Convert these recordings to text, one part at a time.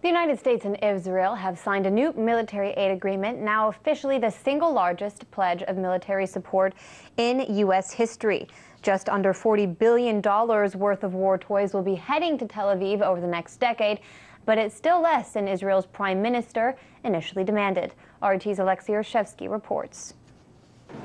The United States and Israel have signed a new military aid agreement, now officially the single largest pledge of military support in U.S. history. Just under $40 billion worth of war toys will be heading to Tel Aviv over the next decade, but it's still less than Israel's prime minister initially demanded. RT's Alexei Ershevsky reports.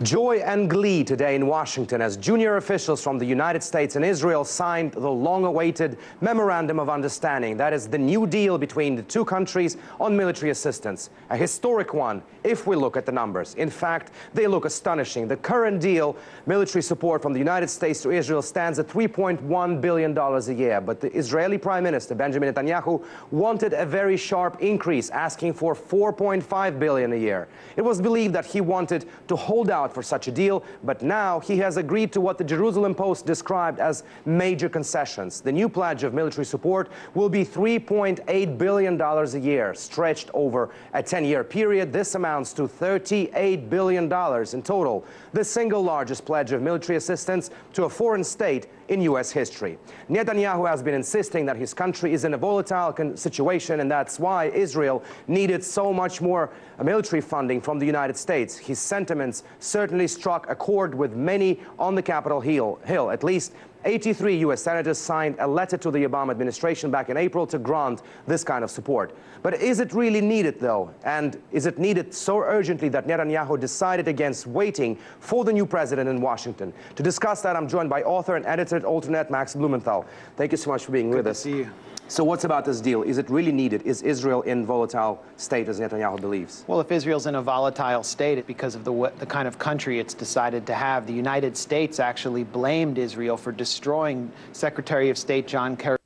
Joy and glee today in Washington as junior officials from the United States and Israel signed the long-awaited Memorandum of Understanding. That is the new deal between the two countries on military assistance. A historic one, if we look at the numbers. In fact, they look astonishing. The current deal, military support from the United States to Israel, stands at $3.1 billion a year. But the Israeli Prime Minister, Benjamin Netanyahu, wanted a very sharp increase, asking for $4.5 billion a year. It was believed that he wanted to hold out for such a deal, but now he has agreed to what the Jerusalem Post described as major concessions. The new pledge of military support will be $3.8 billion a year, stretched over a 10-year period. This amounts to $38 billion in total, the single largest pledge of military assistance to a foreign state in U.S. history. Netanyahu has been insisting that his country is in a volatile situation, and that's why Israel needed so much more military funding from the United States. His sentiments certainly struck a chord with many on the Capitol Hill. At least 83 U.S. senators signed a letter to the Obama administration back in April to grant this kind of support. But is it really needed, though? And is it needed so urgently that Netanyahu decided against waiting for the new president in Washington? To discuss that, I'm joined by author and editor at Alternet, Max Blumenthal. Thank you so much for being with us. Good to see you. So what's about this deal? Is it really needed? Is Israel in volatile state, as Netanyahu believes? Well, if Israel's in a volatile state, it's because of the kind of country it's decided to have. The United States actually blamed Israel for destroying Secretary of State John Kerry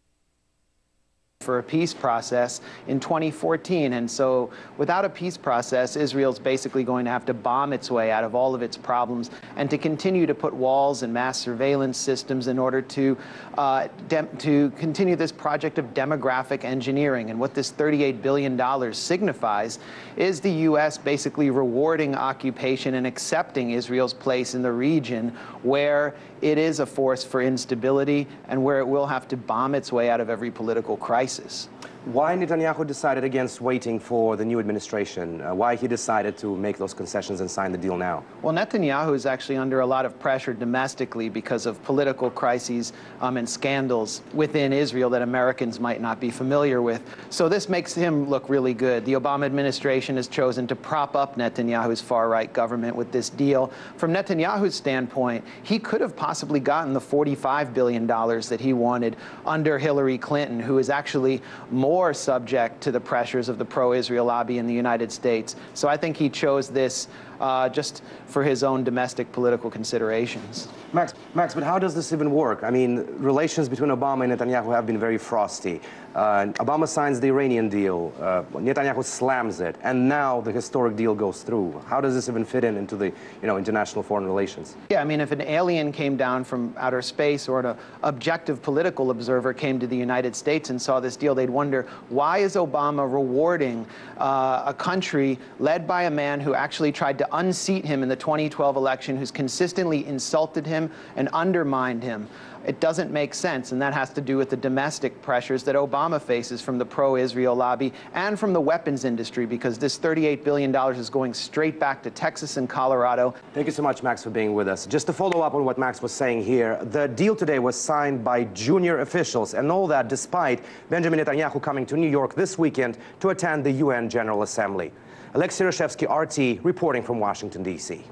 for a peace process in 2014. And so without a peace process, Israel's basically going to have to bomb its way out of all of its problems and to continue to put walls and mass surveillance systems in order to continue this project of demographic engineering. And what this $38 billion signifies is the U.S. basically rewarding occupation and accepting Israel's place in the region where it is a force for instability and where it will have to bomb its way out of every political crisis. Why Netanyahu decided against waiting for the new administration? Why he decided to make those concessions and sign the deal now? Well, Netanyahu is actually under a lot of pressure domestically because of political crises and scandals within Israel that Americans might not be familiar with. So this makes him look really good. The Obama administration has chosen to prop up Netanyahu's far-right government with this deal. From Netanyahu's standpoint, he could have possibly gotten the $45 billion that he wanted under Hillary Clinton, who is actually more subject to the pressures of the pro-Israel lobby in the United States. So I think he chose this just for his own domestic political considerations. Max, but how does this even work? I mean, relations between Obama and Netanyahu have been very frosty. Obama signs the Iranian deal, Netanyahu slams it, and now the historic deal goes through. How does this even fit into the international foreign relations? Yeah, I mean, if an alien came down from outer space or an objective political observer came to the United States and saw this deal, they'd wonder, why is Obama rewarding a country led by a man who actually tried to unseat him in the 2012 election, who's consistently insulted him and undermined him? It doesn't make sense, and that has to do with the domestic pressures that Obama faces from the pro-Israel lobby and from the weapons industry, because this $38 billion is going straight back to Texas and Colorado. Thank you so much, Max, for being with us. Just to follow up on what Max was saying here, the deal today was signed by junior officials, and all that despite Benjamin Netanyahu coming to New York this weekend to attend the UN General Assembly. Alexei Ershevsky, RT, reporting from Washington, D.C.